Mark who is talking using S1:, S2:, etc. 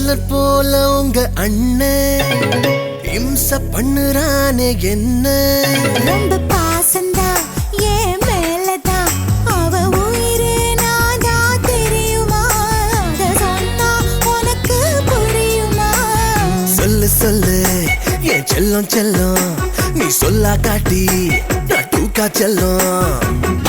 S1: killer போல உங்க அண்ணன் இம்ச பண்ணுறானே என்ன
S2: ரொம்ப பாசந்தா ஏன் மேலதான் அவ உயிரே நாதா தெரியுமா அத சொன்னா உனக்கு புரியுமா
S1: சொல்லு சொல்லு என் செல்லம் செல்லம் நீ சொல்லா காட்டி நான் தூக்கா செல்லம்